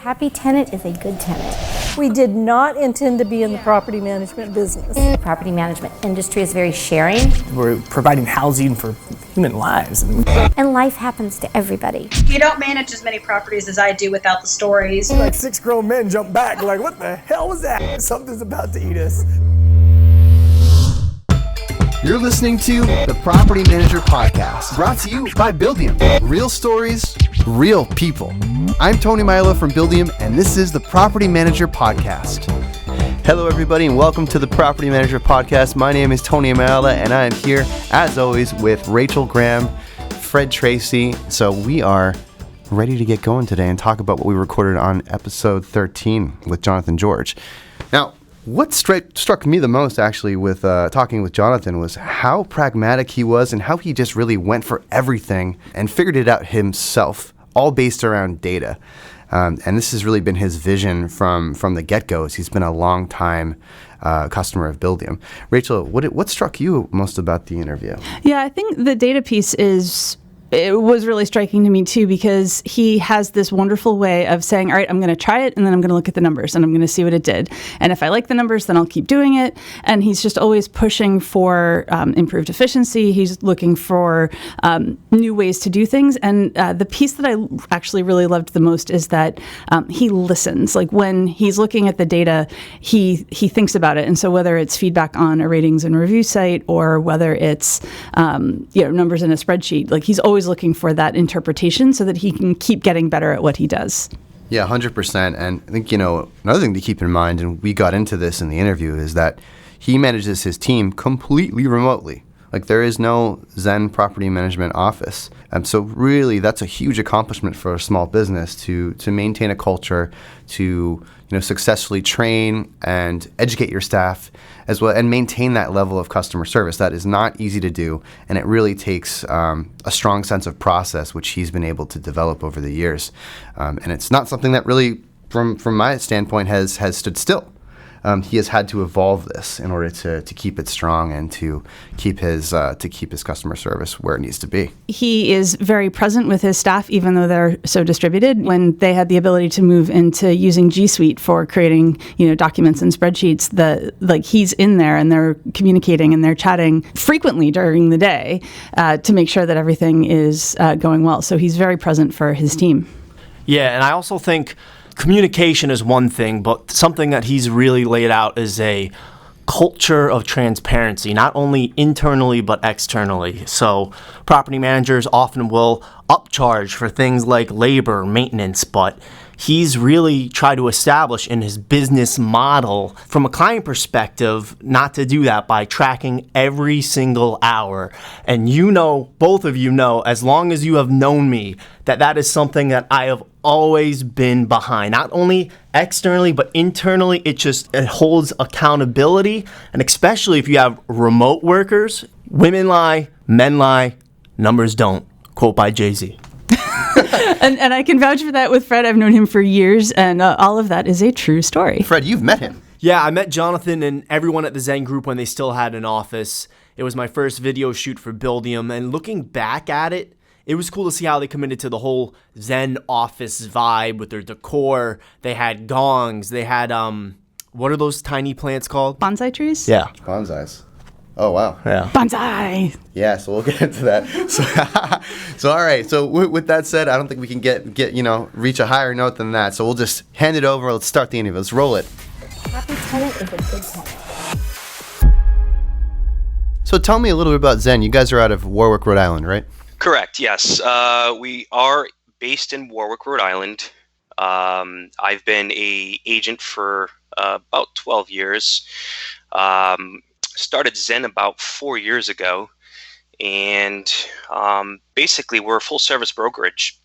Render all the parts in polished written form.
Happy tenant is a good tenant. We did not intend to be in the property management business. The property management industry is very sharing. We're providing housing for human lives. And life happens to everybody. You don't manage as many properties as I do without the stories. Like 6 grown men jump back like, what the hell was that? Something's about to eat us. You're listening to the Property Manager Podcast, brought to you by Buildium. Real stories, real people. I'm Tony Milo from Buildium, and this is the Property Manager Podcast. Hello, everybody, and welcome to the Property Manager Podcast. My name is Tony Milo, and I am here, as always, with Rachel Graham, Fred Tracy. So we are ready to get going today and talk about what we recorded on episode 13 with Jonathan George. Now, what struck me the most, actually, with talking with Jonathan was how pragmatic he was and how he just really went for everything and figured it out himself, all based around data. And this has really been his vision from the get-go, as he's been a long-time customer of Buildium. Rachel, what struck you most about the interview? Yeah, I think the data piece it was really striking to me too, because he has this wonderful way of saying, all right, I'm going to try it, and then I'm going to look at the numbers, and I'm going to see what it did. And if I like the numbers, then I'll keep doing it. And he's just always pushing for improved efficiency. He's looking for new ways to do things. And the piece that I actually really loved the most is that he listens. Like when he's looking at the data, he thinks about it. And so whether it's feedback on a ratings and review site or whether it's numbers in a spreadsheet, like he's always looking for that interpretation so that he can keep getting better at what he does. Yeah, 100%. And I think, another thing to keep in mind, and we got into this in the interview, is that he manages his team completely remotely. Like there is no Zen property management office. So really, that's a huge accomplishment for a small business to maintain a culture, to successfully train and educate your staff as well, and maintain that level of customer service. That is not easy to do, and it really takes a strong sense of process, which he's been able to develop over the years. And it's not something that really, from my standpoint, has stood still. He has had to evolve this in order to keep it strong and to keep his customer service where it needs to be. He is very present with his staff, even though they're so distributed. When they had the ability to move into using G Suite for creating, documents and spreadsheets, he's in there and they're communicating and they're chatting frequently during the day to make sure that everything is going well. So he's very present for his team. Yeah, and I also think communication is one thing, but something that he's really laid out is a culture of transparency, not only internally but externally. So property managers often will upcharge for things like labor, maintenance, but he's really tried to establish in his business model, from a client perspective, not to do that by tracking every single hour. And both of you know, as long as you have known me, that is something that I have always been behind. Not only externally, but internally, it holds accountability. And especially if you have remote workers, women lie, men lie, numbers don't. Quote by Jay-Z. And I can vouch for that with Fred. I've known him for years, and all of that is a true story. Fred, you've met him. Yeah, I met Jonathan and everyone at the Zen Group when they still had an office. It was my first video shoot for Buildium, and looking back at it, it was cool to see how they committed to the whole Zen office vibe with their decor. They had gongs. They had, what are those tiny plants called? Bonsai trees? Yeah. Bonsais. Oh, wow. Yeah. Bonsai! Yeah, so we'll get into that. So all right. So with that said, I don't think we can get reach a higher note than that. So we'll just hand it over. Let's start the interview. Let's roll it. Happy tenant is a good tenant. So tell me a little bit about Zen. You guys are out of Warwick, Rhode Island, right? Correct, yes. We are based in Warwick, Rhode Island. I've been an agent for about 12 years. Started Zen about 4 years ago, and basically we're a full-service brokerage.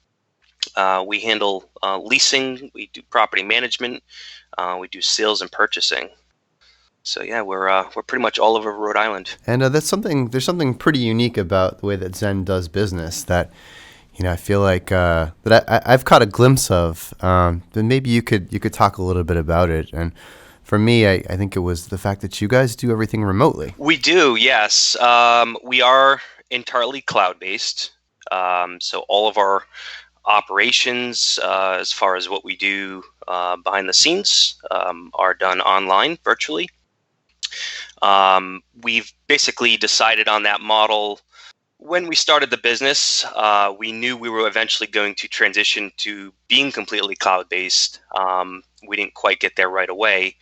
We handle leasing, we do property management, we do sales and purchasing. So yeah, we're pretty much all over Rhode Island. And there's something pretty unique about the way that Zen does business that, I feel like that I've caught a glimpse of. Then maybe you could talk a little bit about it. And for me, I think it was the fact that you guys do everything remotely. We do, yes. We are entirely cloud-based. So all of our operations, as far as what we do behind the scenes, are done online, virtually. We've basically decided on that model. When we started the business, we knew we were eventually going to transition to being completely cloud-based. We didn't quite get there right away,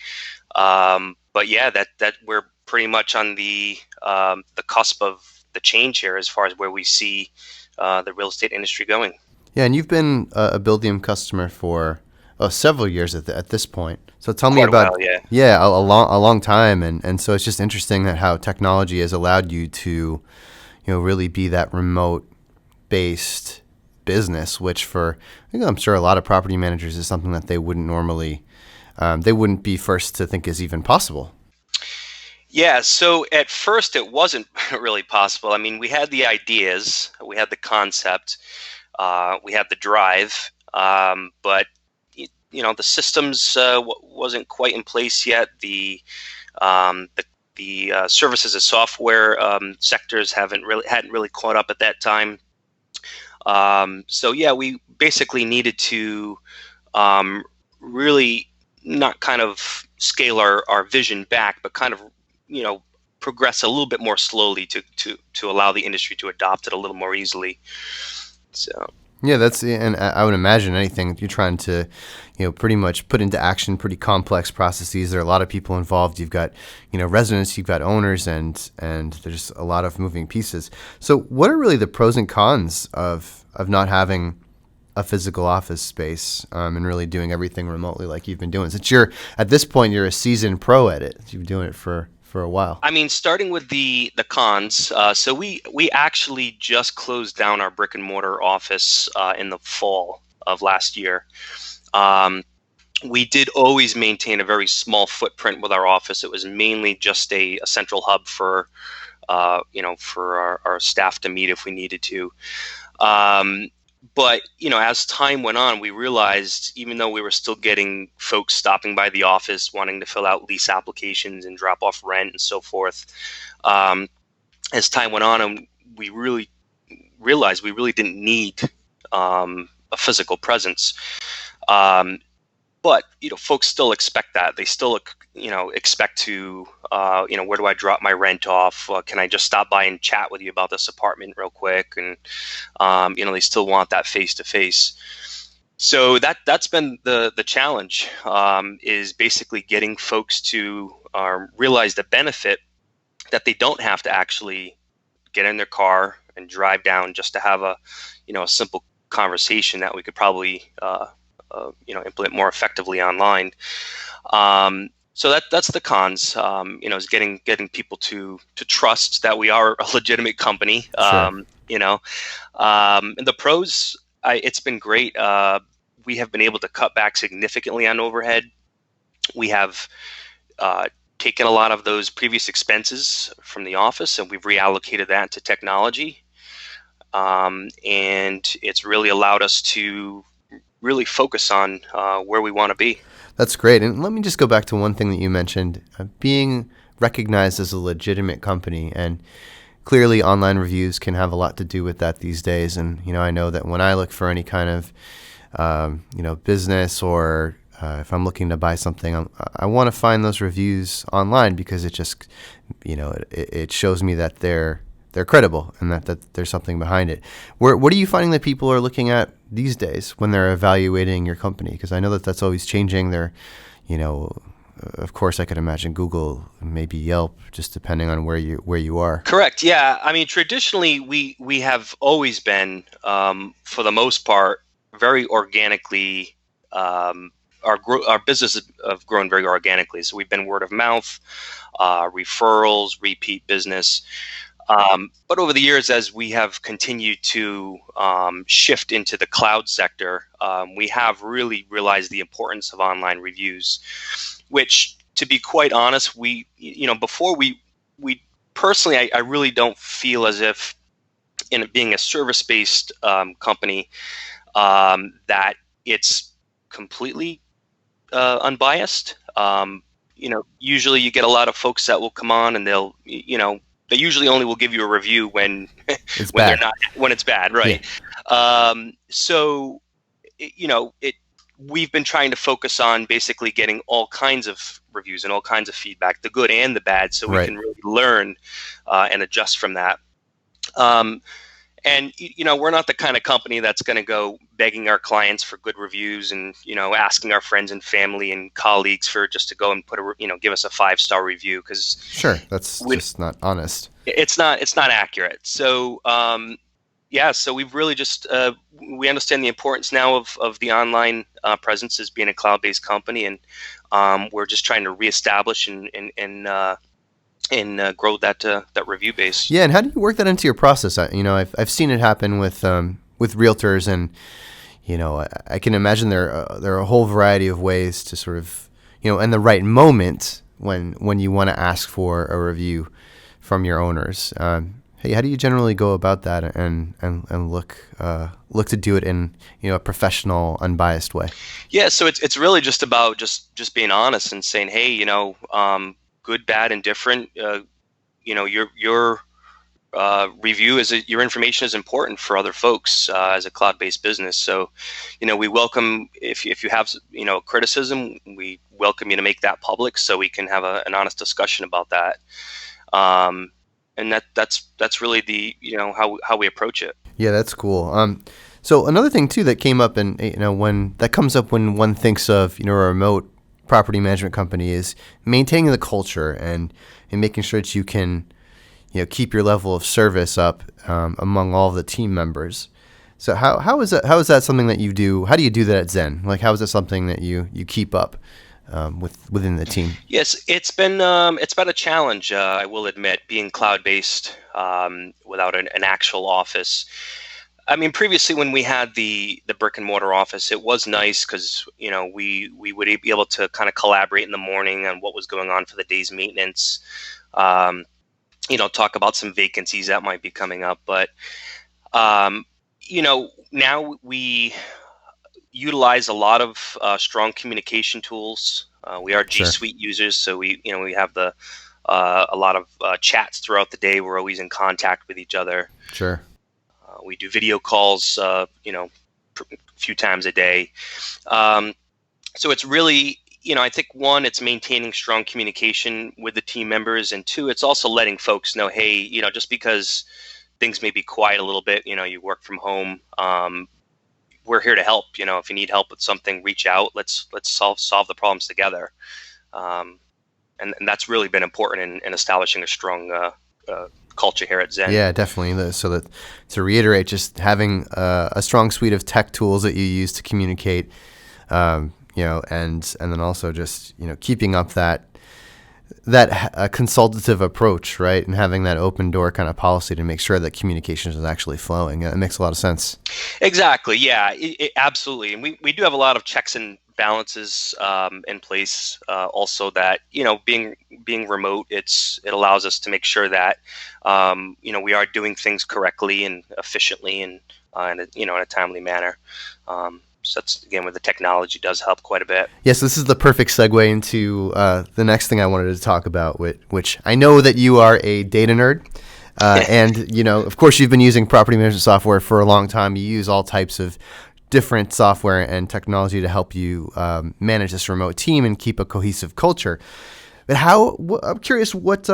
but yeah, that we're pretty much on the cusp of the change here as far as where we see the real estate industry going. Yeah, and you've been a Buildium customer for several years at this point. So tell me Quite a about while, a long time, and so it's just interesting that how technology has allowed you to, really be that remote based business, which I'm sure a lot of property managers is something that they wouldn't normally, they wouldn't be first to think is even possible. Yeah, so at first it wasn't really possible. I mean, we had the ideas, we had the concept, we had the drive, but the systems wasn't quite in place yet. The services and software sectors hadn't really caught up at that time. So yeah, we basically needed to really not kind of scale our vision back, but kind of progress a little bit more slowly to allow the industry to adopt it a little more easily. So yeah, and I would imagine anything you're trying to, pretty much put into action pretty complex processes. There are a lot of people involved. You've got, residents, you've got owners, and there's a lot of moving pieces. So what are really the pros and cons of not having a physical office space and really doing everything remotely like you've been doing? Since at this point, you're a seasoned pro at it. You've been doing it for a while. I mean, starting with the cons, so we actually just closed down our brick and mortar office in the fall of last year. We did always maintain a very small footprint with our office. It was mainly just a central hub for our staff to meet if we needed to. But, as time went on, we realized even though we were still getting folks stopping by the office, wanting to fill out lease applications and drop off rent and so forth, as time went on, and we really realized we really didn't need a physical presence. But, folks still expect that. They still, expect to, where do I drop my rent off? Can I just stop by and chat with you about this apartment real quick? And, they still want that face-to-face. So that's been the challenge, is basically getting folks to realize the benefit that they don't have to actually get in their car and drive down just to have a simple conversation that we could probably implement more effectively online. So that's the cons. Is getting people to trust that we are a legitimate company. Sure. And the pros, it's been great. We have been able to cut back significantly on overhead. We have taken a lot of those previous expenses from the office, and we've reallocated that to technology. And it's really allowed us to really focus on where we want to be. That's great. And let me just go back to one thing that you mentioned, being recognized as a legitimate company. And clearly online reviews can have a lot to do with that these days. And, I know that when I look for any kind of, business or if I'm looking to buy something, I want to find those reviews online because it just, it shows me that they're credible and that there's something behind it. What are you finding that people are looking at these days when they're evaluating your company? Because I know that that's always changing. Of course, I could imagine Google, maybe Yelp, just depending on where you are. Correct. Yeah. I mean, traditionally, we have always been, for the most part, very organically. Our business have grown very organically. So we've been word of mouth, referrals, repeat business. But over the years, as we have continued to shift into the cloud sector, we have really realized the importance of online reviews, which, to be quite honest, before we personally, I really don't feel as if, in being a service-based company, that it's completely unbiased. Usually you get a lot of folks that will come on and they usually only will give you a review when It's when bad. they're not, when it's bad, right? Yeah. So we've been trying to focus on basically getting all kinds of reviews and all kinds of feedback, the good and the bad, so we Right. can really learn and adjust from that. And we're not the kind of company that's going to go begging our clients for good reviews and asking our friends and family and colleagues for just to go and give us a 5-star review, because Sure, that's just not honest. it's not accurate. So so we've really just we understand the importance now of the online presence as being a cloud-based company, and we're just trying to reestablish and grow that review base. Yeah, and how do you work that into your process? I've seen it happen with realtors, and I can imagine there are a whole variety of ways to sort of in the right moment when you want to ask for a review from your owners. Hey, how do you generally go about that and look to do it in a professional, unbiased way? Yeah, so it's really just about just being honest and saying, hey, good, bad, and different. Your review your information is important for other folks as a cloud-based business. So, we welcome if you have criticism, we welcome you to make that public so we can have an honest discussion about that. And that's really the how we approach it. Yeah, that's cool. So another thing too that came up, and when that comes up when one thinks of a remote property management company, is maintaining the culture and making sure that you can keep your level of service up among all of the team members. So how is that something that you do? How do you do that at Zen? Like, how is that something that you keep up within the team? Yes, it's been a challenge. I will admit, being cloud-based without an actual office. I mean, previously when we had the brick and mortar office, it was nice because we would be able to kind of collaborate in the morning on what was going on for the day's maintenance. Talk about some vacancies that might be coming up, but now we utilize a lot of strong communication tools. We are G Suite users, so we have a lot of chats throughout the day. We're always in contact with each other. Sure. We do video calls, a few times a day. So it's really, I think one, it's maintaining strong communication with the team members, and two, it's also letting folks know, hey, just because things may be quiet a little bit, you work from home. We're here to help. If you need help with something, reach out. Let's solve the problems together. And that's really been important in establishing a strong culture here at Zen. Yeah, definitely. So that, to reiterate, just having a strong suite of tech tools that you use to communicate, and then also just keeping up that consultative approach, right, and having that open door kind of policy to make sure that communications is actually flowing. It makes a lot of sense. Exactly. Yeah, absolutely. And we do have a lot of checks and balances in place. Also, that being remote, it allows us to make sure that we are doing things correctly and efficiently and in a timely manner. So that's, again, where the technology does help quite a bit. Yes, this is the perfect segue into the next thing I wanted to talk about, which I know that you are a data nerd. And, of course, you've been using property management software for a long time. You use all types of different software and technology to help you manage this remote team and keep a cohesive culture. But I'm curious what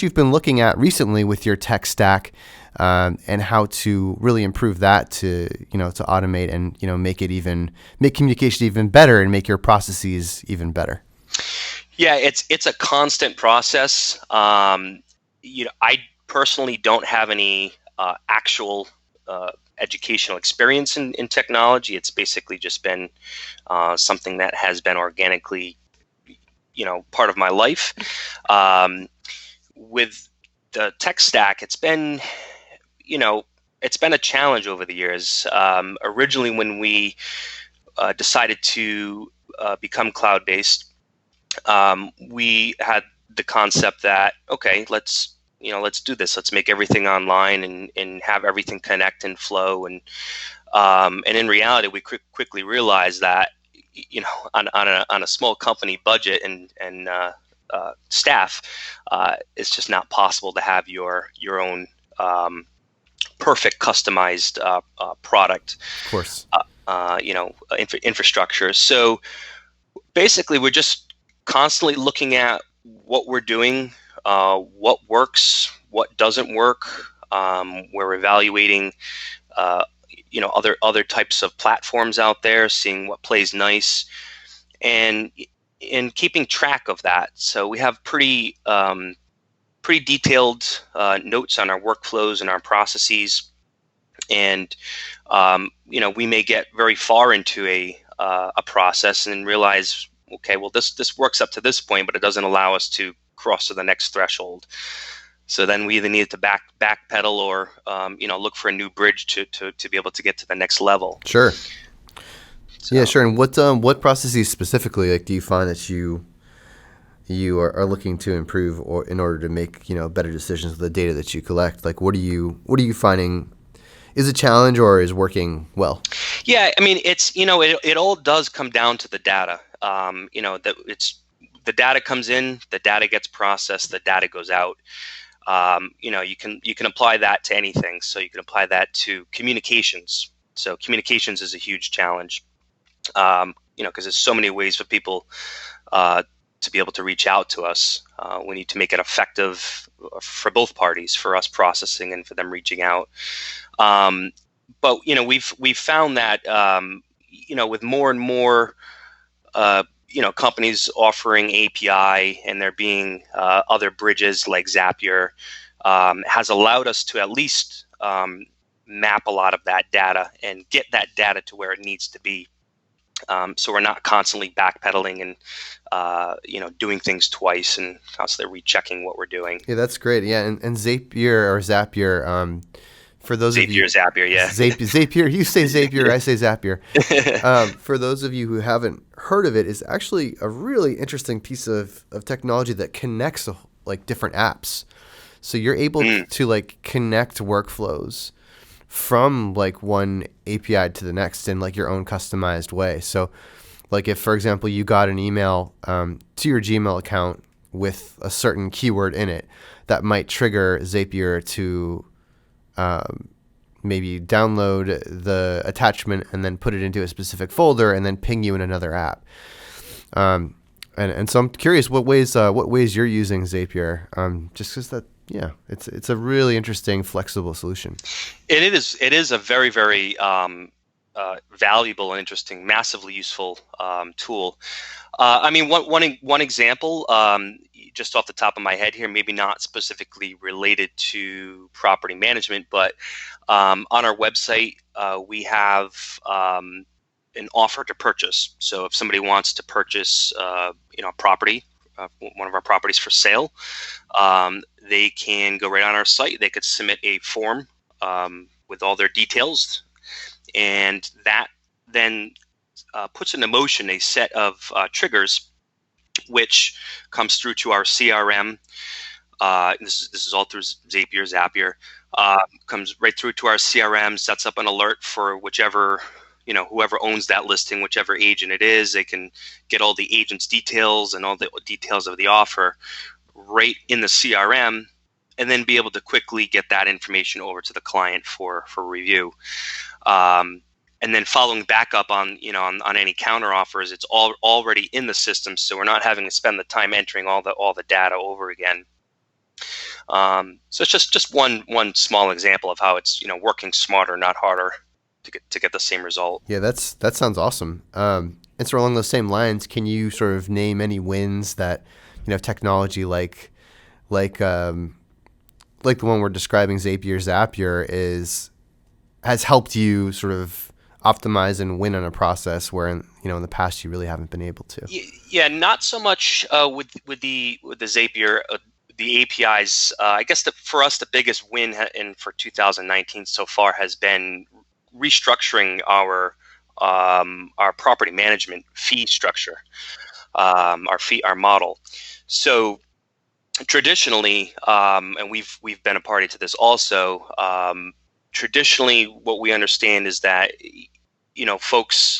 you've been looking at recently with your tech stack, and how to really improve that to automate and make communication even better and make your processes even better. Yeah, it's a constant process. I personally don't have any actual educational experience in technology. It's basically just been something that has been organically part of my life. With the tech stack, it's been a challenge over the years. Originally, when we decided to become cloud-based, we had the concept that, okay, let's do this. Let's make everything online and have everything connect and flow. And in reality, we quickly realized that, on a small company budget and staff, it's just not possible to have your own perfect customized product. Of course. infrastructure. So basically, we're just constantly looking at what we're doing, what works, what doesn't work. We're evaluating, other types of platforms out there, seeing what plays nice, and keeping track of that. So we have pretty detailed notes on our workflows and our processes, and we may get very far into a process and realize, okay, well, this works up to this point, but it doesn't allow us to cross to the next threshold. So then we either need to backpedal or look for a new bridge to be able to get to the next level. Sure. So, Yeah, sure. And what processes specifically, like, do you find that you are looking to improve, or in order to make better decisions with the data that you collect? Like, what are you finding is a challenge or is working well? Yeah, I mean, it's it all does come down to the data. That it's the data comes in, the data gets processed, the data goes out. You can apply that to anything. So you can apply that to communications. So communications is a huge challenge. Because there's so many ways for people to be able to reach out to us. We need to make it effective for both parties, for us processing and for them reaching out. But we've found that with more and more companies offering API, and there being other bridges like Zapier, has allowed us to at least map a lot of that data and get that data to where it needs to be. So we're not constantly backpedaling and doing things twice and constantly rechecking what we're doing. Yeah, that's great. Yeah, and Zapier, for those of you, Zapier, yeah. Zapier, you say Zapier, I say Zapier. For those of you who haven't heard of it, is actually a really interesting piece of technology that connects different apps. So you're able to connect workflows from one API to the next in your own customized way. So if, for example, you got an email to your Gmail account with a certain keyword in it, that might trigger Zapier to maybe download the attachment and then put it into a specific folder and then ping you in another app. And so I'm curious what ways you're using Zapier, just because that. Yeah, it's a really interesting, flexible solution. It is a very, very valuable and interesting, massively useful tool. I mean, one example, just off the top of my head here, maybe not specifically related to property management, but on our website we have an offer to purchase. So if somebody wants to purchase a property, one of our properties for sale, they can go right on our site. They could submit a form with all their details, and that then puts into motion a set of triggers, which comes through to our CRM. This is all through Zapier. Comes right through to our CRM, sets up an alert for whichever, whoever owns that listing, whichever agent it is. They can get all the agent's details and all the details of the offer right in the CRM, and then be able to quickly get that information over to the client for review. And then following back up on any counter offers, it's already in the system, so we're not having to spend the time entering all the data over again. So it's just one small example of how it's working smarter, not harder, to get the same result. Yeah, that sounds awesome. And so along those same lines, can you sort of name any wins that technology like the one we're describing, Zapier has helped you sort of optimize and win on a process where in the past you really haven't been able to? Yeah, not so much with the Zapier. The APIs, I guess for us the biggest win for 2019 so far has been restructuring our property management fee structure, our model. So traditionally, and we've been a party to this also. Traditionally, what we understand is that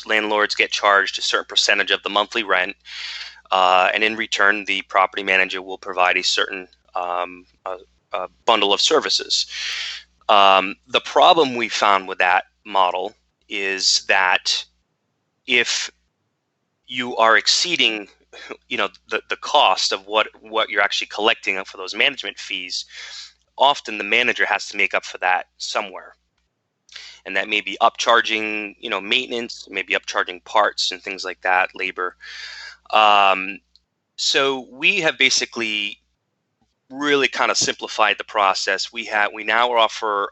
landlords get charged a certain percentage of the monthly rent, and in return, the property manager will provide a certain bundle of services. The problem we found with that model is that if you are exceeding, the cost of what you're actually collecting for those management fees, often the manager has to make up for that somewhere. And that may be upcharging, maintenance, maybe upcharging parts and things like that, labor. So we have basically really kind of simplified the process. We now offer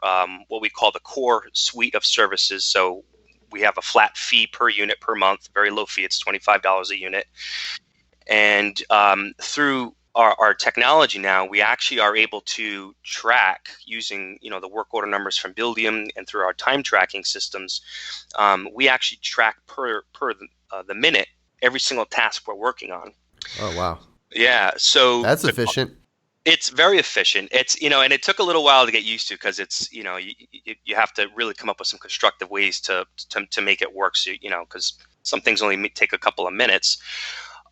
what we call the core suite of services. So we have a flat fee per unit per month, very low fee. It's $25 a unit. And through our technology now, we actually are able to track using the work order numbers from Buildium and through our time tracking systems. We actually track per the minute every single task we're working on. Oh, wow. Yeah. So that's efficient. It's very efficient. It's, and it took a little while to get used to, because it's, you have to really come up with some constructive ways to make it work. So, because some things only take a couple of minutes.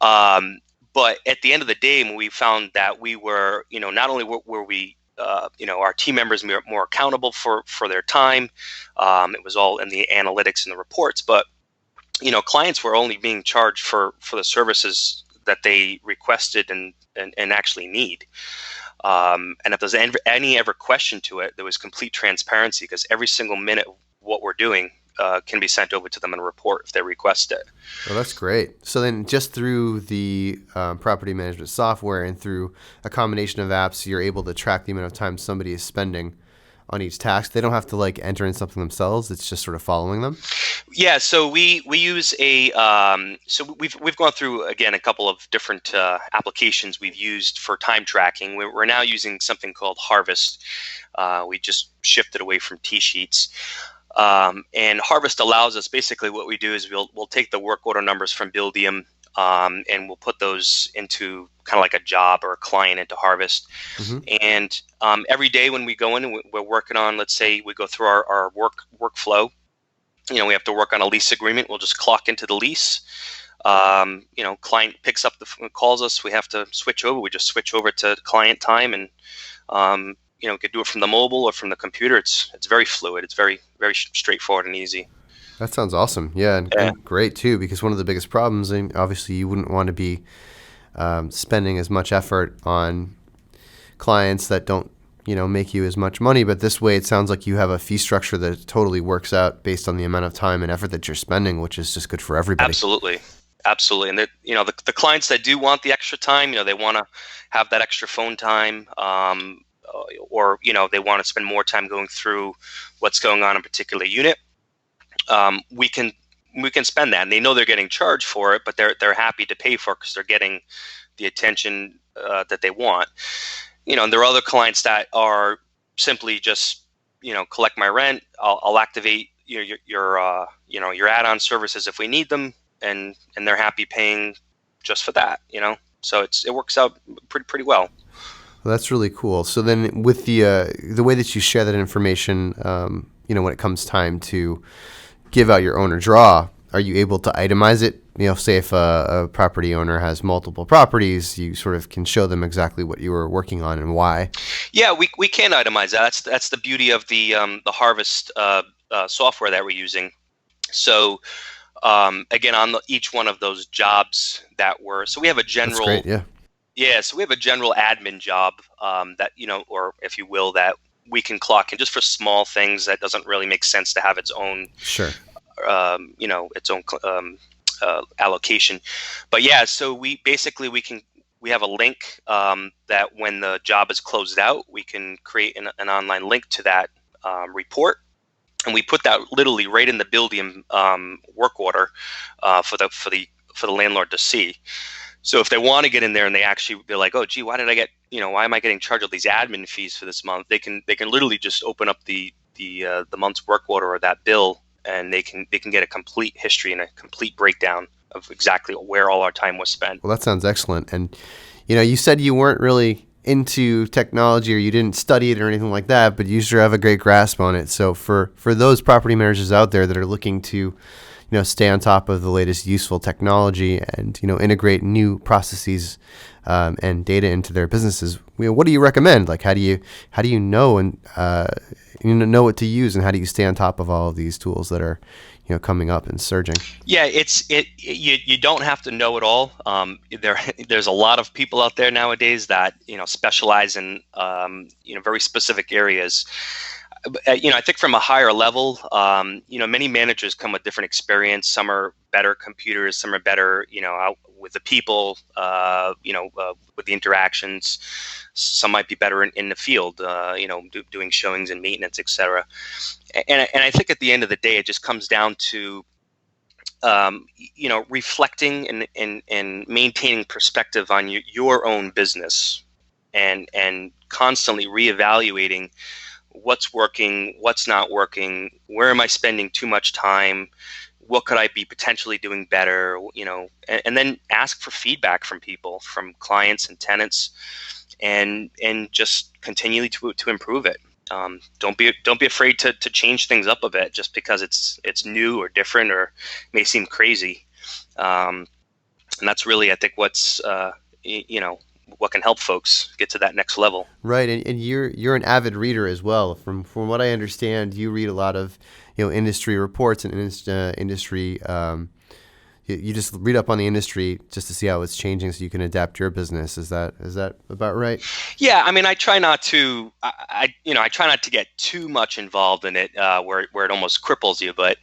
But at the end of the day, when we found that we were, not only were we, our team members more accountable for their time, it was all in the analytics and the reports, but, clients were only being charged for the services that they requested and actually need. And if there's any ever question to it, there was complete transparency, because every single minute of what we're doing can be sent over to them in a report if they request it. Well, that's great. So then just through the property management software and through a combination of apps, you're able to track the amount of time somebody is spending on each task. They don't have to enter in something themselves. It's just sort of following them. Yeah. So we use so we've gone through, again, a couple of different applications we've used for time tracking. We're now using something called Harvest. We just shifted away from T-Sheets. And Harvest allows us, basically what we do is we'll take the work order numbers from Buildium, and we'll put those into kind of like a job or a client into Harvest. Mm-hmm. And every day when we go in and we're working on, let's say we go through our workflow, we have to work on a lease agreement. We'll just clock into the lease. Client picks up calls us. We have to switch over. We just switch over to client time, and could do it from the mobile or from the computer. It's very fluid. It's very, very straightforward and easy. That sounds awesome. Yeah, and great too, because one of the biggest problems, obviously you wouldn't want to be spending as much effort on clients that don't, make you as much money. But this way, it sounds like you have a fee structure that totally works out based on the amount of time and effort that you're spending, which is just good for everybody. Absolutely. And the clients that do want the extra time, they want to have that extra phone time, or they want to spend more time going through what's going on in a particular unit. We can spend that, and they know they're getting charged for it, but they're happy to pay for it because they're getting the attention that they want. And there are other clients that are simply just collect my rent. I'll activate your add-on services if we need them, and they're happy paying just for that. So it works out pretty well. Well, that's really cool. So then, with the way that you share that information, when it comes time to give out your owner draw, are you able to itemize it? Say if a property owner has multiple properties, you sort of can show them exactly what you were working on and why. Yeah, we can itemize that. That's the beauty of the Harvest software that we're using. So again, on each one of those jobs so we have a general. That's great, yeah. Yeah, so we have a general admin job that, or if you will, that we can clock in just for small things that doesn't really make sense to have its own, sure, its own allocation. But yeah, so we have a link that when the job is closed out, we can create an online link to that report. And we put that literally right in the Buildium work order for the landlord to see. So if they want to get in there and they're like, oh, gee, why am I getting charged all these admin fees for this month? They can literally just open up the month's work order or that bill, and they can get a complete history and a complete breakdown of exactly where all our time was spent. Well, that sounds excellent. And you said you weren't really into technology or you didn't study it or anything like that, but you sure have a great grasp on it. So for those property managers out there that are looking to stay on top of the latest useful technology and, integrate new processes and data into their businesses, what do you recommend? How do you know and know what to use, and how do you stay on top of all of these tools that are, coming up and surging. Yeah, you don't have to know it all. There's a lot of people out there nowadays that specialize in very specific areas. I think from a higher level, many managers come with different experience. Some are better computers, some are better, out with the people, with the interactions. Some might be better in the field, doing showings and maintenance, etc. And I think at the end of the day, it just comes down to, reflecting and maintaining perspective on your own business, and constantly reevaluating what's working, what's not working, where am I spending too much time, what could I be potentially doing better, and then ask for feedback from people, from clients and tenants, and just continually to improve it. Don't be afraid to change things up a bit just because it's new or different or may seem crazy. And that's really, I think, what's what can help folks get to that next level. Right, and you're an avid reader as well. From what I understand, you read a lot of industry reports and industry. You just read up on the industry just to see how it's changing, so you can adapt your business. Is that about right? Yeah, I mean, I try not to. I try not to get too much involved in it, where it almost cripples you. But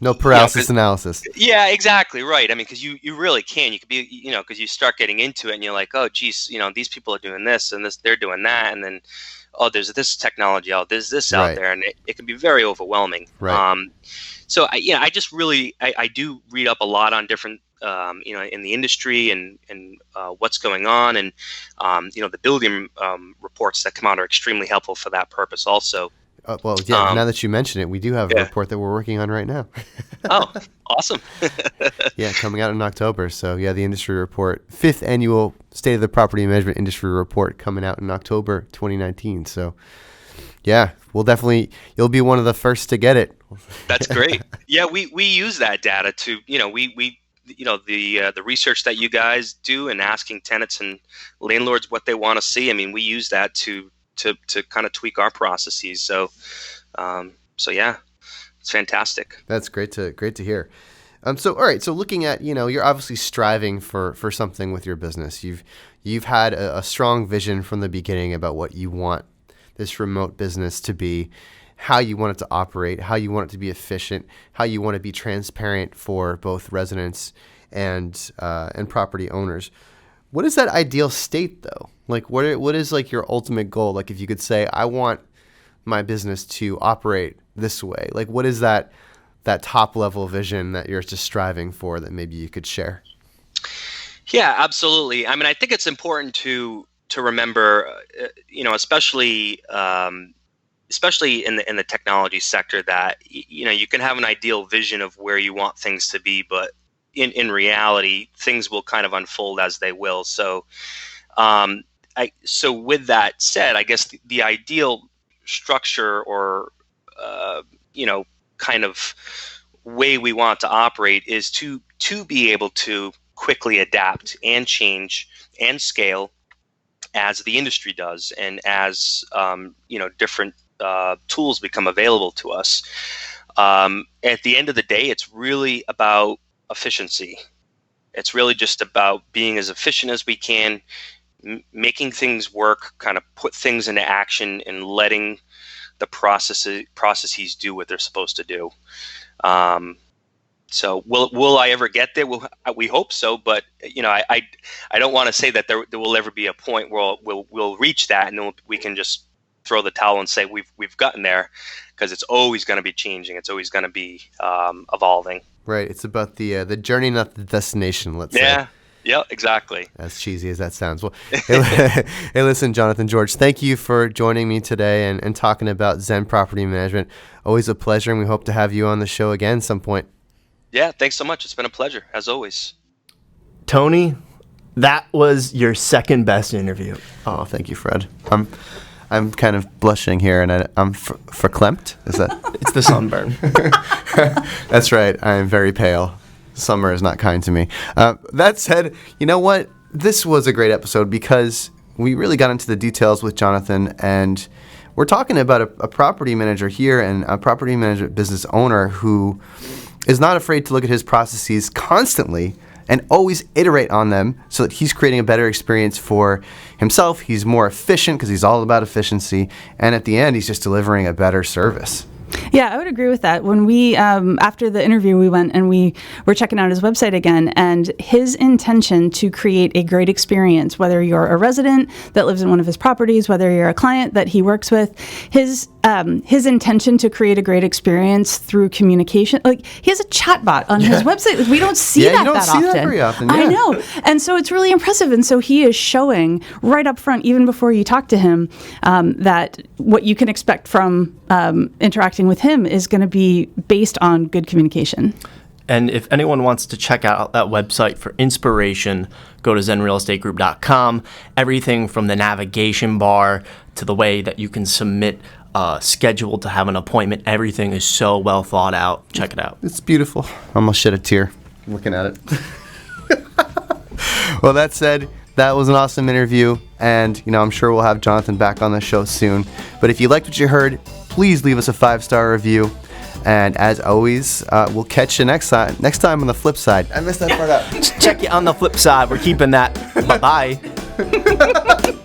no paralysis analysis. Yeah, exactly right. I mean, because you really can. You could be, because you start getting into it, and you're like, oh, geez, these people are doing this and this, they're doing that, and then, oh, there's this technology out, there's this out there, and it can be very overwhelming. Right. So I just really I do read up a lot on different in the industry and what's going on, and the Buildium reports that come out are extremely helpful for that purpose also. Well, yeah. Now that you mention it, we do have a report that we're working on right now. Oh, awesome! Yeah, coming out in October. So yeah, the industry report, 5th annual State of the Property Management Industry Report, coming out in October 2019. So yeah, you'll be one of the first to get it. That's great. Yeah, we use that data to, the research that you guys do and asking tenants and landlords what they want to see. I mean, we use that to kind of tweak our processes. So yeah, it's fantastic. That's great to hear. So all right, so looking at, you're obviously striving for something with your business. You've had a strong vision from the beginning about what you want this remote business to be, how you want it to operate, how you want it to be efficient, how you want to be transparent for both residents and property owners. What is that ideal state though? Like what is like your ultimate goal? Like if you could say, I want my business to operate this way, like what is that top level vision that you're just striving for that maybe you could share? Yeah, absolutely. I mean, I think it's important to remember, especially in the technology sector, that you can have an ideal vision of where you want things to be, but in reality, things will kind of unfold as they will. So, so with that said, I guess the ideal structure or kind of way we want to operate is to be able to quickly adapt and change and scale as the industry does, and as different tools become available to us. At the end of the day, it's really about efficiency. It's really just about being as efficient as we can, making things work, kind of put things into action, and letting the processes do what they're supposed to do. So will I ever get there? We hope so, but I don't want to say that there will ever be a point where we'll reach that and then we can just throw the towel and say we've gotten there, because it's always going to be changing. It's always going to be evolving. Right. It's about the journey, not the destination. Let's say. Yeah, exactly. As cheesy as that sounds. Well, hey, listen, Jonathan, George, thank you for joining me today and talking about Zen Property Management. Always a pleasure, and we hope to have you on the show again some point. Yeah, thanks so much. It's been a pleasure, as always. Tony, that was your second best interview. Oh, thank you, Fred. I'm kind of blushing here, and I'm verklempt. Is that? It's the sunburn. That's right. I am very pale. Summer is not kind to me. That said, you know what? This was a great episode because we really got into the details with Jonathan, and we're talking about a property manager here and a property management business owner who is not afraid to look at his processes constantly and always iterate on them so that he's creating a better experience for himself. He's more efficient because he's all about efficiency. And at the end, he's just delivering a better service. Yeah, I would agree with that. When we, after the interview, we went and we were checking out his website again, and his intention to create a great experience, whether you're a resident that lives in one of his properties, whether you're a client that he works with, his intention to create a great experience through communication. Like, he has a chatbot on his website. Like, we don't see that you don't that see often. that very often. I Yeah. know. And so it's really impressive. And so he is showing right up front, even before you talk to him, that what you can expect from interacting with him is going to be based on good communication. And if anyone wants to check out that website for inspiration, go to zenrealestategroup.com. Everything from the navigation bar to the way that you can submit schedule to have an appointment, everything is so well thought out. Check it out. It's beautiful. I almost shed a tear looking at it. Well, that said, that was an awesome interview, and I'm sure we'll have Jonathan back on the show soon. But if you liked what you heard, please leave us a 5-star review. And as always, we'll catch you next time on the flip side. I messed that part up. Check you on the flip side. We're keeping that. Bye-bye.